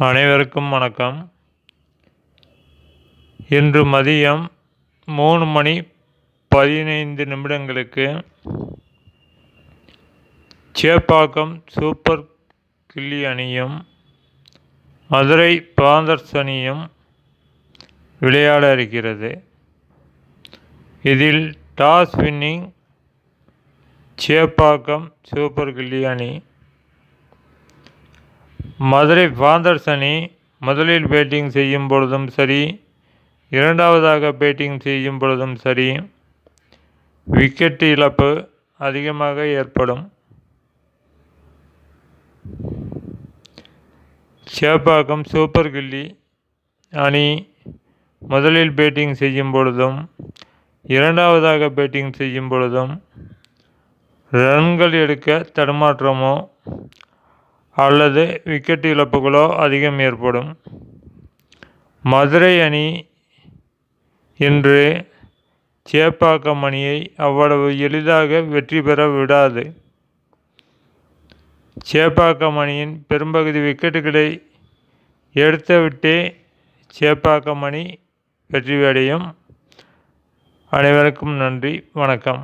அனைவருக்கும் வணக்கம். இன்று மதியம் 3:15 சேப்பாக்கம் சூப்பர் கில்லி அணியும் மதுரை பாந்தர்ஸ் அணியும் விளையாட இருக்கிறது. இதில் டாஸ் வின்னிங் சேப்பாக்கம் சூப்பர் கில்லி அணி. மதுரை பாந்தர்ஸ் அணி முதலில் பேட்டிங் செய்யும் பொழுதும் சரி, இரண்டாவதாக பேட்டிங் செய்யும் பொழுதும் சரி, விக்கெட் இழப்பு அதிகமாக ஏற்படும். சேப்பாக்கம் சூப்பர் கில்லி அணி முதலில் பேட்டிங் செய்யும் பொழுதும் இரண்டாவதாக பேட்டிங் செய்யும் பொழுதும் ரன்கள் எடுக்க தடுமாற்றமோ அல்லது விக்கெட் இழப்புகளோ அதிகம் ஏற்படும். மதுரை அணி இன்று சேப்பாக்கம் அணியை அவ்வளவு எளிதாக வெற்றி பெற விடாது. சேப்பாக்கம் அணியின் பெரும்பகுதி விக்கெட்டுகளை எடுத்துவிட்டே சேப்பாக்கம் அணி வெற்றி அடையும். அனைவருக்கும் நன்றி, வணக்கம்.